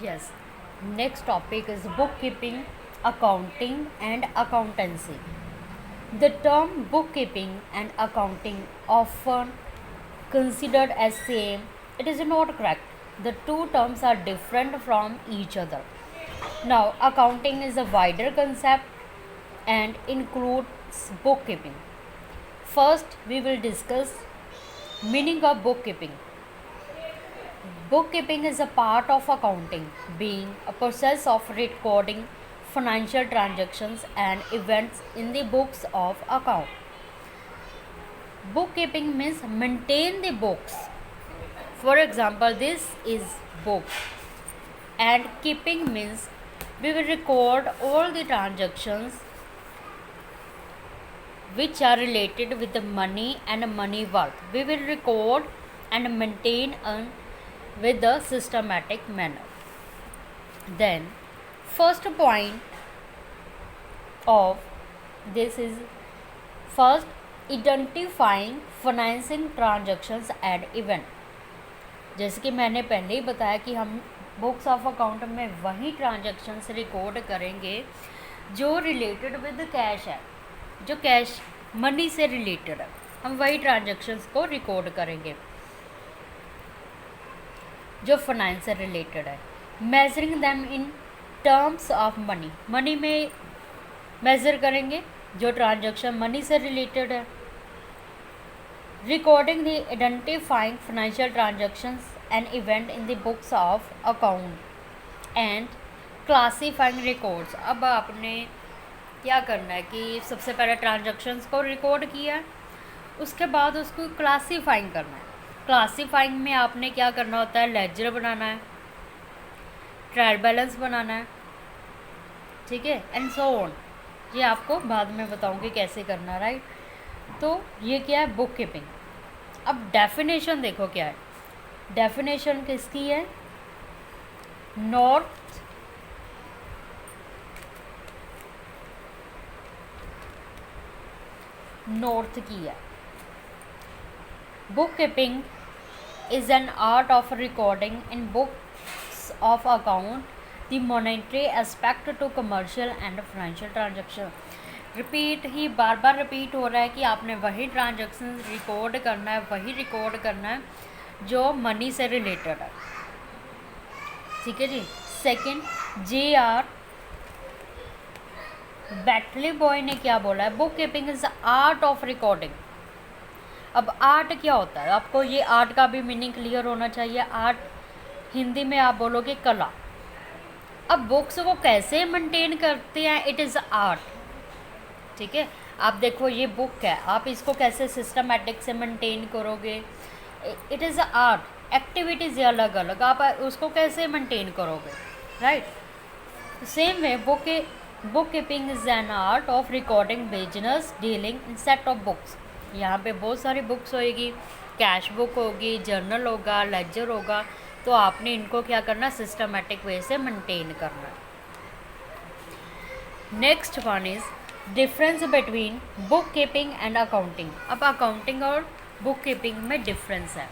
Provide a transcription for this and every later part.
Yes. Next topic is bookkeeping, accounting, and accountancy. The term bookkeeping and accounting often considered as same. It is not correct. The two terms are different from each other. Now, accounting is a wider concept and includes bookkeeping. First, we will discuss meaning of bookkeeping. Bookkeeping is a part of accounting, being a process of recording financial transactions and events in the books of account. Bookkeeping means maintain the books. For example, this is book. And keeping means we will record all the transactions which are related with the money and money worth. We will record and maintain with a systematic manner. Then, first point of this is first identifying financing transactions and event. जैसे कि मैंने पहले ही बताया कि हम books of account में वही transactions record करेंगे जो रिलेटेड विद कैश है, जो कैश मनी से रिलेटेड है, हम वही ट्रांजैक्शंस को रिकॉर्ड करेंगे जो फाइनेंस से रिलेटेड है. Measuring them in terms of money, money में मेज़र करेंगे जो ट्रांजैक्शन मनी से रिलेटेड है. Recording the identifying financial transactions and event in the books of account and classifying records. अब आपने क्या करना है कि सबसे पहले ट्रांजैक्शंस को रिकॉर्ड किया, उसके बाद उसको क्लासीफाइंग करना है. क्लासीफाइंग में आपने क्या करना होता है, लेजर बनाना है, ट्रायल बैलेंस बनाना है, ठीक है, एंड सो ऑन. ये आपको बाद में बताऊंगी कैसे करना, राइट. तो ये क्या है, बुक कीपिंग. अब डेफिनेशन देखो क्या है. डेफिनेशन किसकी है, नॉर्थ की है. Book keeping is an art of recording in books of account the monetary aspect to commercial and financial transaction. Repeat he bar bar repeat हो रहा है कि आपने वही ट्रांजैक्शन रिकॉर्ड करना है, वही रिकॉर्ड करना है जो मनी से रिलेटेड है, ठीक है जी. सेकंड, JR बैटली बॉय ने क्या बोला है, book keeping is art of recording. अब आर्ट क्या होता है, आपको ये आर्ट का भी मीनिंग क्लियर होना चाहिए. आर्ट हिंदी में आप बोलोगे कला. अब बुक्स को कैसे मेंटेन करते हैं, इट इज़ आर्ट, ठीक है. आप देखो ये बुक है, आप इसको कैसे सिस्टमेटिक से मेंटेन करोगे, इट इज़ आर्ट. एक्टिविटीज़ अलग अलग, आप उसको कैसे मेंटेन करोगे, right. Same way book keeping is an art of recording business dealing in set of books. यहाँ पे बहुत सारी बुक्स होएगी, कैश बुक होगी, जर्नल होगा, लेजर होगा. तो आपने इनको क्या करना, सिस्टमेटिक वे से मेंटेन करना. Next one is difference between book keeping and accounting. अब अकाउंटिंग और बुक कीपिंग में डिफरेंस है.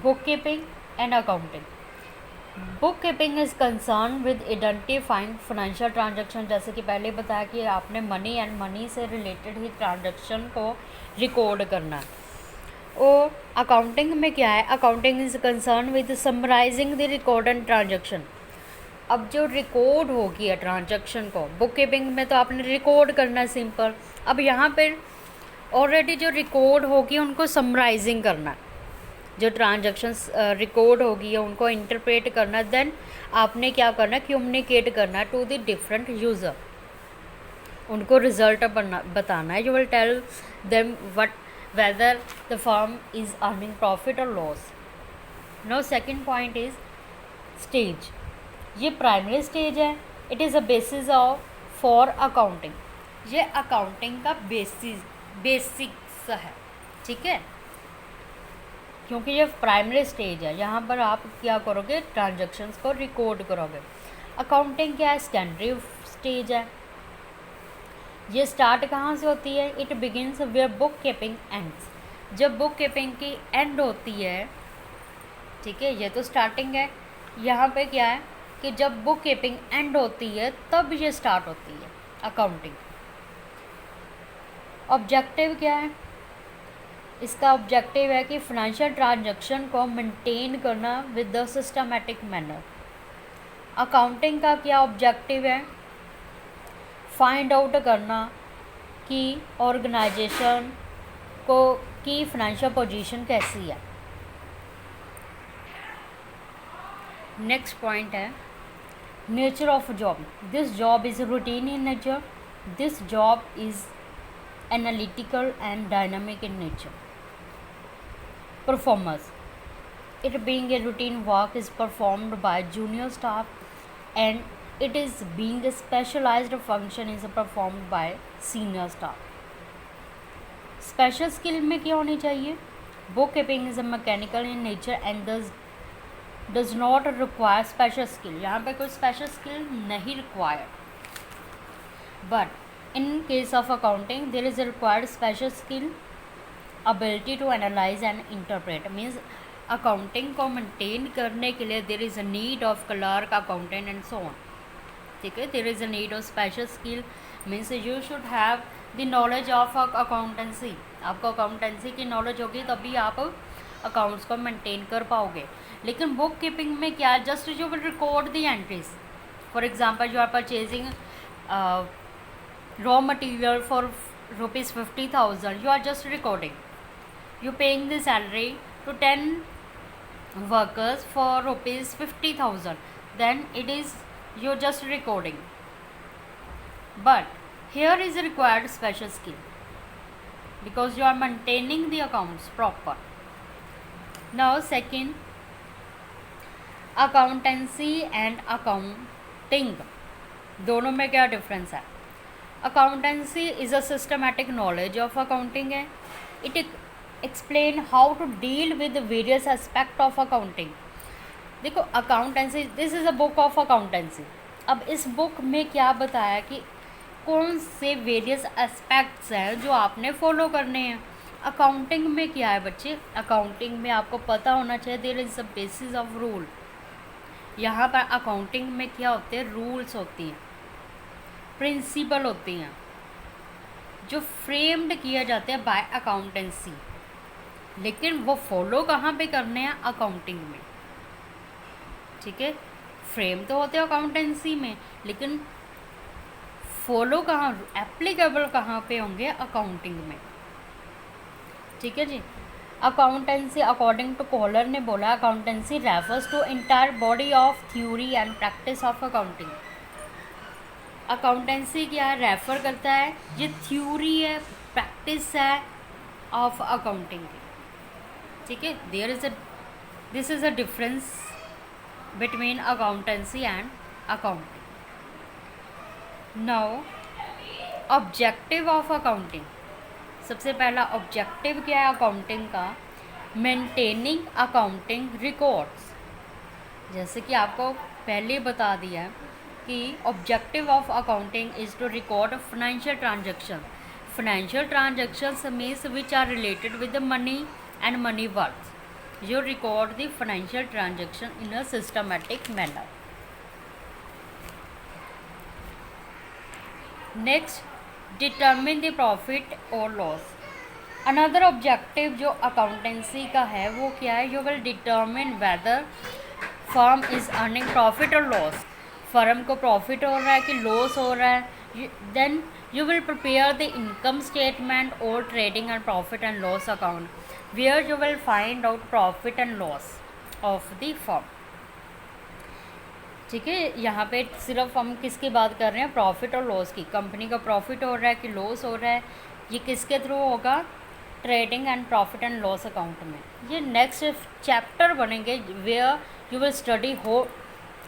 Book keeping and accounting. Book keeping is concern with identifying financial transaction. जैसे कि पहले बताया कि आपने मनी एंड मनी से रिलेटेड ही ट्रांजैक्शन को रिकॉर्ड करना है. और अकाउंटिंग में क्या है, accounting is concern with summarising the record and transaction. अब जो रिकॉर्ड होगी है ट्रांजैक्शन को, बुक कीपिंग में तो आपने रिकॉर्ड करना है सिंपल. अब यहाँ पर ऑलरेडी जो रिकॉर्ड होगी उनको समराइजिंग करना है, जो ट्रांजैक्शंस रिकॉर्ड होगी है उनको इंटरप्रेट करना. देन आपने क्या करना है, कम्युनिकेट करना है टू द डिफरेंट यूज़र, उनको रिजल्ट बताना है. You will tell them what whether the firm is earning profit और loss. No, second point is stage. ये प्राइमरी स्टेज है. It is a basis of for accounting. ये accounting का basics है, ठीक है, क्योंकि ये प्राइमरी स्टेज है. यहाँ पर आप क्या करोगे, ट्रांजैक्शंस को रिकॉर्ड करोगे. अकाउंटिंग क्या है, सेकेंडरी स्टेज है. ये स्टार्ट कहाँ से होती है, it begins where book keeping ends. जब बुक कीपिंग की एंड होती है, ठीक है, ये तो स्टार्टिंग है, यहाँ पे क्या है कि जब बुक कीपिंग एंड होती है तब ये स्टार्ट होती है अकाउंटिंग। ऑब्जेक्टिव क्या है इसका? ऑब्जेक्टिव है कि फाइनेंशियल ट्रांजैक्शन को मेंटेन करना with the systematic manner. Accounting का क्या ऑब्जेक्टिव है? फाइंड आउट करना कि ऑर्गेनाइजेशन को की फाइनेंशियल पोजीशन कैसी है। नेक्स्ट पॉइंट है nature of job. This job is routine in nature. This job is analytical and dynamic in nature. Performance. It being a routine work is performed by junior staff and it is being a specialized function is performed by senior staff. Special skill में क्या होनी चाहिए? Bookkeeping is a mechanical in nature and does not require special skill. यहाँ पे कोई special skill नहीं required. But in case of accounting there is a required special skill ability to analyze and interpret. Means accounting को maintain करने के लिए there is a need of clerk, accountant and so on, ठीक है। There is a need of special skill means you should have the knowledge of accountancy. आपको accountancy की knowledge होगी तभी आप अकाउंट्स को मेंटेन कर पाओगे। लेकिन बुक कीपिंग में क्या, just you will record the entries. For example you are purchasing raw material for ₹50,000, you are just recording. You paying the salary to 10 workers for ₹50,000, then it is you're just recording. But here is required special skill because you are maintaining the accounts proper. Now second, accountancy and accounting, दोनों में क्या difference है? Accountancy is a systematic knowledge of accounting है। It explain how to deal with various aspect of accounting. देखो accountancy, this is a book of accountancy. अब इस book में क्या बताया कि कौन से वेरियस एस्पेक्ट्स हैं जो आपने फॉलो करने हैं। अकाउंटिंग में क्या है बच्चे? अकाउंटिंग में आपको पता होना चाहिए there is a basis of rule. यहाँ पर अकाउंटिंग में क्या होते हैं? रूल्स होती हैं, प्रिंसिपल होती हैं जो फ्रेम्ड किए जाते हैं बाय अकाउंटेंसी। लेकिन वो फॉलो कहाँ पे करने हैं? अकाउंटिंग में, ठीक है। फ्रेम तो होते हैं अकाउंटेंसी में, लेकिन फॉलो कहाँ, एप्लीकेबल कहाँ पे होंगे? अकाउंटिंग में, ठीक है जी। अकाउंटेंसी अकॉर्डिंग टू कॉलर ने बोला accountancy refers to entire body of theory and practice of accounting. Accountancy क्या है? रेफ़र करता है, ये थ्योरी है, प्रैक्टिस है ऑफ अकाउंटिंग की, ठीक है। This is a difference between accountancy and accounting. Now objective of accounting. सबसे पहला ऑब्जेक्टिव क्या है अकाउंटिंग का? Maintaining accounting records. जैसे कि आपको पहले बता दिया कि objective of accounting is to record financial transaction. Financial transactions means which are related with the money and money works. You record the financial transaction in a systematic manner. Next, determine the profit or loss. Another objective जो accountancy का है वो क्या है? You will determine whether firm is earning profit or loss. Firm को profit हो रहा है कि लॉस हो रहा है। Then you will prepare the income statement or trading and profit and loss account, where you will find out profit and loss of the firm, ठीक है। यहाँ पे सिर्फ हम किसकी बात कर रहे हैं? प्रॉफिट और लॉस की। कंपनी का प्रॉफिट हो रहा है कि लॉस हो रहा है, ये किसके थ्रू होगा? Trading and profit and loss account में। ये नेक्स्ट चैप्टर बनेंगे where you will study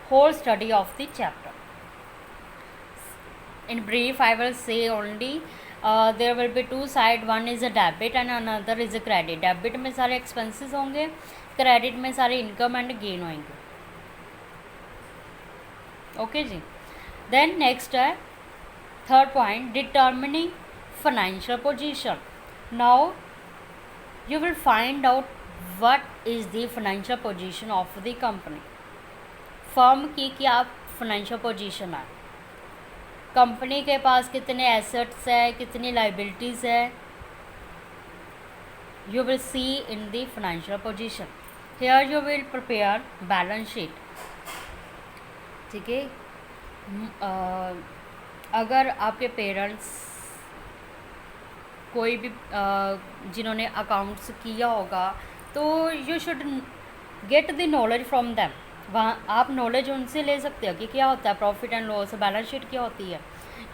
whole study of the chapter. In brief I will say only there will be two side, one is a debit and another is a credit. Debit में सारे expenses होंगे, credit में सारे income and gain होंगे, okay जी। Then next है third point, determining financial position. Now you will find out what is the financial position of the company. Firm की क्या financial position है, कंपनी के पास कितने एसेट्स है, कितनी लाइबिलिटीज़ है, you will see in the financial position. Here you will prepare balance sheet. ठीक है, अगर आपके पेरेंट्स कोई भी जिन्होंने अकाउंट्स किया होगा तो you should get the knowledge from them. वहाँ आप नॉलेज उनसे ले सकते हो कि क्या होता है profit and loss, balance sheet क्या होती है.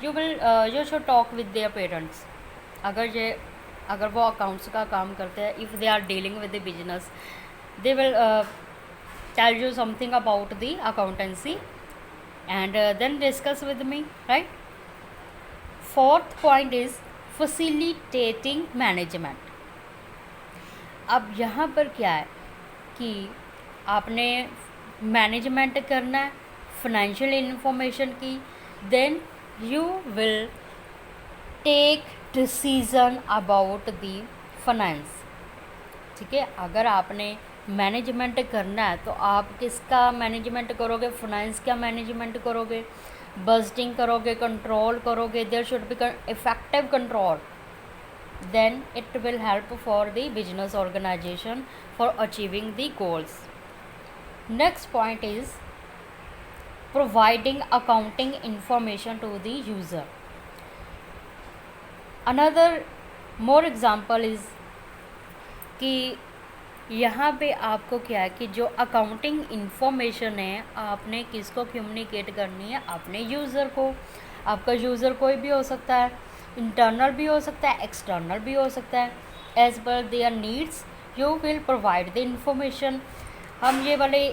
You should talk with their parents. अगर वो अकाउंट्स का काम करते हैं, if they are dealing with the business, they will tell you something about the accountancy and then discuss with me, right? Fourth point is facilitating management. अब यहाँ पर क्या है कि आपने मैनेजमेंट करना है फाइनेंशियल इंफॉर्मेशन की, then you will take decision about the finance. ठीक है, अगर आपने मैनेजमेंट करना है तो आप किसका मैनेजमेंट करोगे, फाइनेंस का मैनेजमेंट करोगे, बजटिंग करोगे, कंट्रोल करोगे. There should be effective control, then it will help for the business organisation for achieving the goals. Next point is providing accounting information to the user. Another more example is कि यहाँ पे आपको क्या है कि जो accounting information है आपने किसको कम्युनिकेट करनी है, अपने यूज़र को. आपका यूज़र कोई भी हो सकता है, इंटरनल भी हो सकता है, एक्सटर्नल भी हो सकता है. As per their needs you will provide the information. हम ये वाले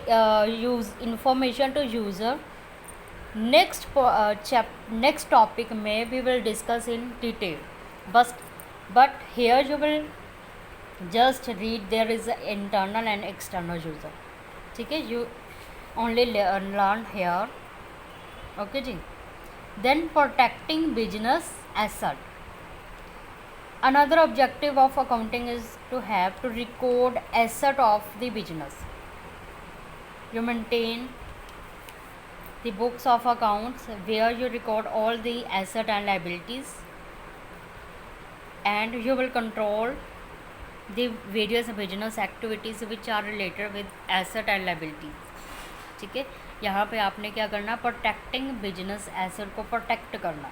use information to user next topic में we will discuss in detail. But here you will just read there is a internal and external user. ठीक है, you only learn here. okay ji. Then protecting business asset. Another objective of accounting is to have to record asset of the business. You maintain the books of accounts where you record all the asset and liabilities, and you will control the various business activities which are related with asset and liabilities. ठीक है, यहाँ पे आपने क्या करना, protecting business asset को protect करना.